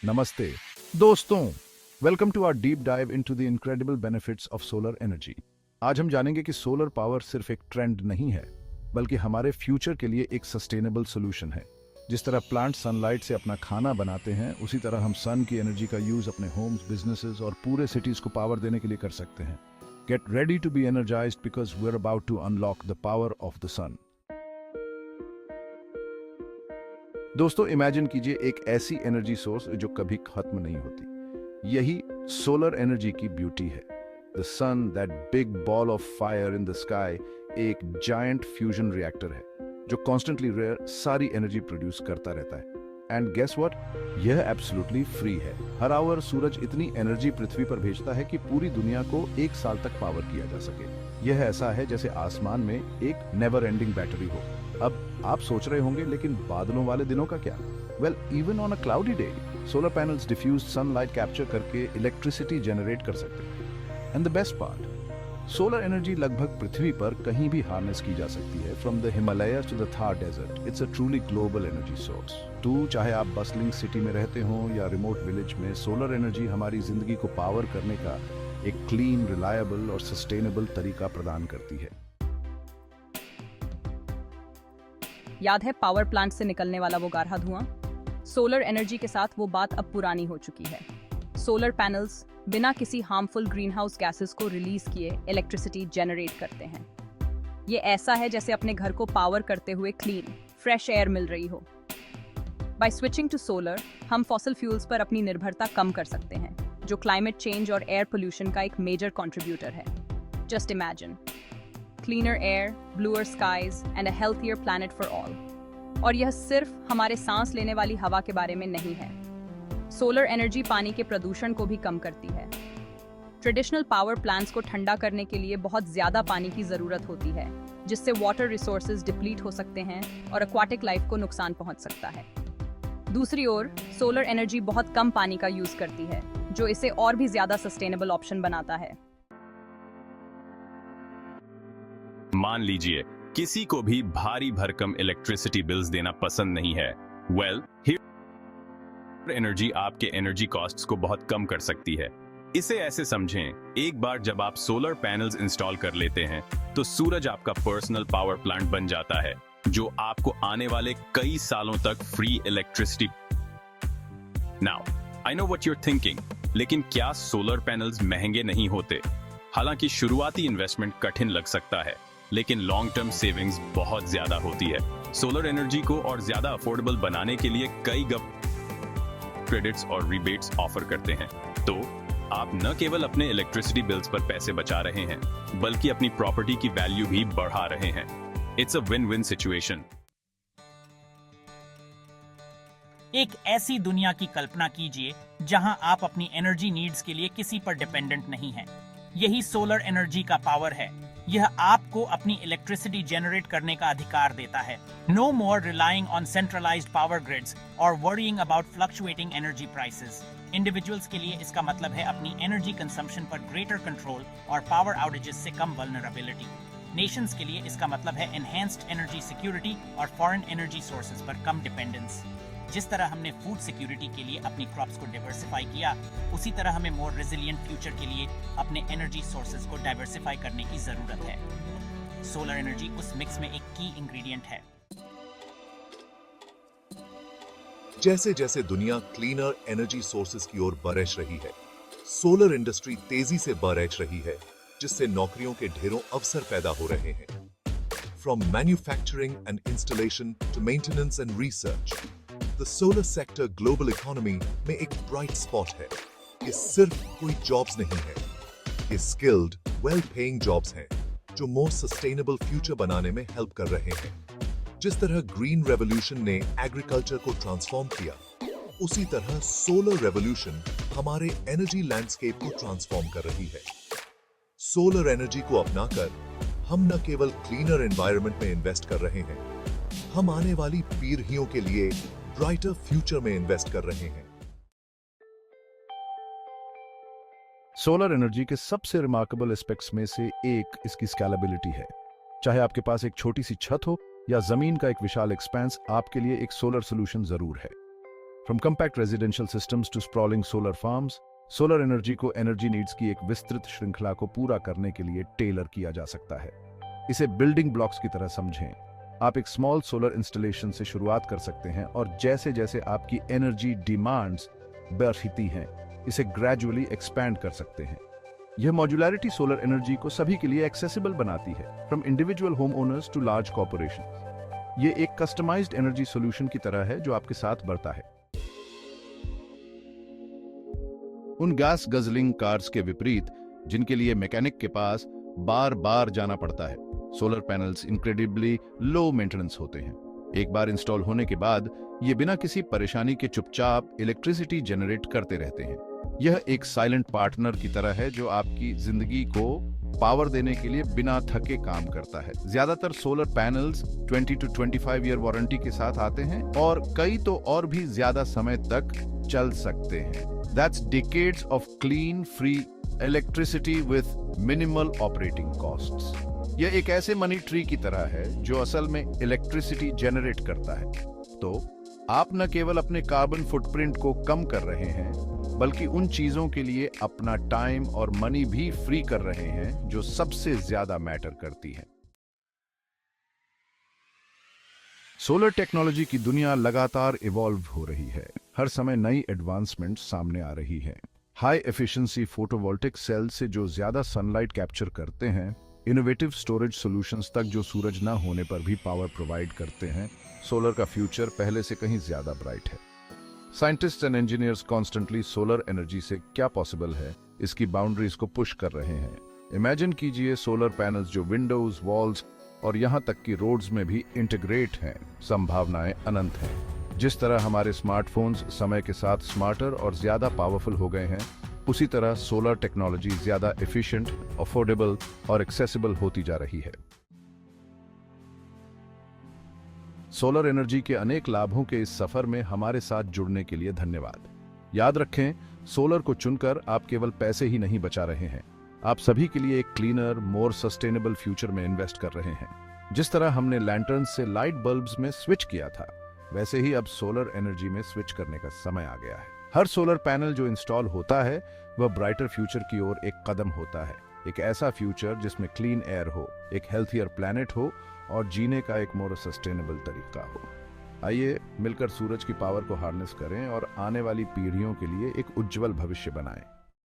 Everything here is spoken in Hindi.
नमस्ते दोस्तों, welcome to our deep dive into the incredible benefits of solar energy. आज हम जानेंगे कि सोलर पावर सिर्फ एक ट्रेंड नहीं है, बल्कि हमारे फ्यूचर के लिए एक सस्टेनेबल सॉल्यूशन है। जिस तरह प्लांट सनलाइट से अपना खाना बनाते हैं, उसी तरह हम सन की एनर्जी का यूज अपने होम्स, बिजनेसेस और पूरे सिटीज को पावर देने के लिए कर सकते हैं। Get ready to be energised because we are about to unlock the power of the sun. दोस्तों, इमेजिन कीजिए एक ऐसी एनर्जी सोर्स जो कभी खत्म नहीं होती। यही सोलर एनर्जी की ब्यूटी है। The sun, that big ball of fire in the sky, एक जायंट फ्यूजन रिएक्टर है जो कॉन्स्टेंटली सारी एनर्जी प्रोड्यूस करता रहता है। एंड गेस व्हाट, यह एब्सोल्युटली फ्री है। हर आवर सूरज इतनी एनर्जी पृथ्वी पर भेजता है कि पूरी दुनिया को एक साल तक पावर किया जा सके। यह ऐसा है जैसे आसमान में एक नेवर एंडिंग बैटरी हो। अब आप सोच रहे होंगे, लेकिन बादलों वाले दिनों का क्या? Well, even on a cloudy day, solar panels diffuse sunlight capture करके इलेक्ट्रिसिटी जनरेट कर सकते हैं। And the best part, solar energy लगभग पृथ्वी पर कहीं भी हार्नेस की जा सकती है, from the Himalayas to the Thar desert. It's a truly global energy source. तो चाहे आप बसलिंग सिटी में रहते हो या रिमोट विलेज में, सोलर एनर्जी हमारी जिंदगी को पावर करने का एक क्लीन, रिलायबल और सस्टेनेबल तरीका प्रदान करती है। याद है पावर प्लांट से निकलने वाला वो गाढ़ा धुआं? सोलर एनर्जी के साथ वो बात अब पुरानी हो चुकी है। सोलर पैनल्स बिना किसी हार्मफुल ग्रीनहाउस गैसेस को रिलीज किए इलेक्ट्रिसिटी जनरेट करते हैं। ये ऐसा है जैसे अपने घर को पावर करते हुए क्लीन, फ्रेश एयर मिल रही हो। बाय स्विचिंग टू सोलर, हम फॉसिल फ्यूल्स पर अपनी निर्भरता कम कर सकते हैं, जो क्लाइमेट चेंज और एयर पोल्यूशन का एक मेजर कंट्रीब्यूटर है। Just imagine cleaner air, bluer skies and a healthier planet for all। और यह सिर्फ हमारे सांस लेने वाली हवा के बारे में नहीं है। सोलर एनर्जी पानी के प्रदूषण को भी कम करती है। ट्रेडिशनल पावर प्लांट्स को ठंडा करने के लिए बहुत ज्यादा पानी की जरूरत होती है, जिससे वाटर रिसोर्सेज डिप्लीट हो सकते हैं और एक्वाटिक लाइफ को नुकसान पहुंच सकता है। दूसरी ओर, सोलर एनर्जी बहुत कम पानी का यूज करती है, जो इसे और भी ज्यादा सस्टेनेबल ऑप्शन बनाता है। मान लीजिए किसी को भी भारी भरकम इलेक्ट्रिसिटी बिल्स देना पसंद नहीं है। वेल, एनर्जी आपके एनर्जी कॉस्ट्स को बहुत कम कर सकती है। इसे ऐसे समझें, एक बार जब आप सोलर पैनल्स इंस्टॉल कर लेते हैं, तो सूरज आपका पर्सनल पावर प्लांट बन जाता है, जो आपको आने वाले कई सालों तक free electricity. Now I know what you are thinking, लेकिन क्या सोलर पैनल्स महंगे नहीं होते? हालांकि शुरुआती इन्वेस्टमेंट कठिन लग सकता है, लेकिन लॉन्ग टर्म सेविंग्स बहुत ज्यादा होती है। सोलर एनर्जी को और ज्यादा अफोर्डेबल बनाने के लिए कई क्रेडिट्स और रिबेट्स ऑफर करते हैं। तो आप न केवल अपने इलेक्ट्रिसिटी बिल्स पर पैसे बचा रहे हैं, बल्कि अपनी प्रॉपर्टी की वैल्यू भी बढ़ा रहे हैं। It's a win win situation. एक ऐसी दुनिया की कल्पना कीजिए जहां आप अपनी एनर्जी नीड्स के लिए किसी पर डिपेंडेंट नहीं हैं। यही सोलर एनर्जी का पावर है। यह आपको अपनी इलेक्ट्रिसिटी जनरेट करने का अधिकार देता है। No more relying on centralised power grids और worrying about fluctuating energy prices. Individuals के लिए इसका मतलब है अपनी एनर्जी कंजम्पशन पर ग्रेटर कंट्रोल और पावर आउटेजेस से कम वल्नरेबिलिटी। नेशंस के लिए इसका मतलब है एनहेंस्ड एनर्जी सिक्योरिटी और फॉरेन एनर्जी सोर्सेज पर कम डिपेंडेंस। जिस तरह हमने फूड सिक्योरिटी के लिए अपनी क्रॉप्स को डाइवर्सिफाई किया, उसी तरह हमें मोर रेजिलिएंट फ्यूचर के लिए अपने एनर्जी सोर्सेज को डाइवर्सिफाई करने की जरूरत है। सोलर एनर्जी उस मिक्स में एक की इंग्रेडिएंट है। जैसे जैसे दुनिया क्लीनर एनर्जी सोर्सेज की ओर बढ़ रही है, सोलर इंडस्ट्री तेजी से बढ़ रही है, जिससे नौकरियों के ढेरों अवसर पैदा हो रहे हैं। From manufacturing and installation to maintenance and research, the solar sector global economy में एक ब्राइट स्पॉट है। ये सिर्फ कोई जॉब्स नहीं है, ये स्किल्ड, वेल पेइंग जॉब्स हैं, जो मोर सस्टेनेबल फ्यूचर बनाने में हेल्प कर रहे हैं। जिस तरह ग्रीन रेवोल्यूशन ने एग्रीकल्चर को ट्रांसफॉर्म किया, उसी तरह सोलर रेवोल्यूशन हमारे एनर्जी लैंडस्केप को ट्रांसफॉर्म कर रही है। सोलर एनर्जी को अपनाकर हम न केवल क्लीनर एनवायरनमेंट में इन्वेस्ट कर रहे हैं, हम आने वाली पीढ़ियों के लिए ब्राइटर फ्यूचर में इन्वेस्ट कर रहे हैं। सोलर एनर्जी के सबसे रिमार्केबल एस्पेक्ट्स में से एक इसकी स्केलेबिलिटी है। चाहे आपके पास एक छोटी सी छत हो या जमीन का एक विशाल एक्सपेंस, आपके लिए एक सोलर सोल्यूशन जरूर है। From compact residential systems to sprawling solar farms, solar energy को एनर्जी नीड्स की एक विस्तृत श्रृंखला को पूरा करने के लिए टेलर किया जा सकता है। इसे बिल्डिंग ब्लॉक्स की तरह समझें। आप एक स्मॉल सोलर इंस्टॉलेशन से शुरुआत कर सकते हैं और जैसे जैसे आपकी एनर्जी डिमांड्स बढ़ती हैं, इसे ग्रेजुअली एक्सपैंड कर सकते हैं। यह मॉड्यूलैरिटी सोलर एनर्जी को सभी के लिए एक्सेसिबल बनाती है, from individual home owners to large corporations. ये एक कस्टमाइज्ड एनर्जी सॉल्यूशन की तरह है जो आपके साथ बढ़ता है। उन गैस गजलिंग कार्स के विपरीत जिनके लिए मैकेनिक के पास बार बार जाना पड़ता है, solar panels incredibly low maintenance होते हैं। एक बार इंस्टॉल होने के बाद ये बिना किसी परेशानी के चुपचाप इलेक्ट्रिसिटी जनरेट करते रहते हैं। यह एक साइलेंट पार्टनर की तरह है जो आपकी जिंदगी को पावर देने के लिए बिना थके काम करता है। ज्यादातर solar panels 20 to 25 year warranty के साथ आते हैं और कई तो और भी ज्यादा समय तक चल सकते हैं। That's decades of clean, free electricity with minimal operating costs. यह एक ऐसे मनी ट्री की तरह है जो असल में इलेक्ट्रिसिटी जनरेट करता है। तो आप न केवल अपने कार्बन फुटप्रिंट को कम कर रहे हैं, बल्कि उन चीजों के लिए अपना टाइम और मनी भी फ्री कर रहे हैं जो सबसे ज्यादा मैटर करती है। सोलर टेक्नोलॉजी की दुनिया लगातार इवॉल्व हो रही है। हर समय नई एडवांसमेंट सामने आ रही है। हाई एफिशिएंसी फोटोवोल्टिक सेल से जो ज्यादा सनलाइट कैप्चर करते हैं, इनोवेटिव स्टोरेज सॉल्यूशंस तक जो सूरज न होने पर भी पावर प्रोवाइड करते हैं, सोलर का फ्यूचर पहले से कहीं ज्यादा ब्राइट है। Scientists and engineers constantly solar energy से क्या पॉसिबल है, इसकी बाउंड्रीज को पुश कर रहे हैं। इमेजिन कीजिए सोलर पैनल्स जो विंडोज, वॉल्स और यहां तक कि रोड्स में भी इंटीग्रेट हैं। संभावनाएं अनंत हैं। जिस तरह हमारे स्मार्टफोन्स समय के साथ स्मार्टर और ज्यादा पावरफुल हो गए हैं, उसी तरह सोलर टेक्नोलॉजी ज्यादा एफिशिएंट, अफोर्डेबल और एक्सेसिबल होती जा रही है। सोलर एनर्जी के अनेक लाभों के इस सफर में हमारे साथ जुड़ने के लिए धन्यवाद। याद रखें, सोलर को चुनकर आप केवल पैसे ही नहीं बचा रहे हैं, आप सभी के लिए एक क्लीनर, मोर सस्टेनेबल फ्यूचर में इन्वेस्ट कर रहे हैं। जिस तरह हमने लैंटर्न से लाइट बल्ब्स में स्विच किया था, वैसे ही अब सोलर एनर्जी में स्विच करने का समय आ गया है। हर सोलर पैनल जो इंस्टॉल होता है, वह ब्राइटर फ्यूचर की ओर एक कदम होता है। एक ऐसा फ्यूचर जिसमें क्लीन एयर हो, एक हेल्थियर प्लैनेट हो और जीने का एक मोर सस्टेनेबल तरीका हो। आइए मिलकर सूरज की पावर को हार्नेस करें और आने वाली पीढ़ियों के लिए एक उज्जवल भविष्य बनाएं।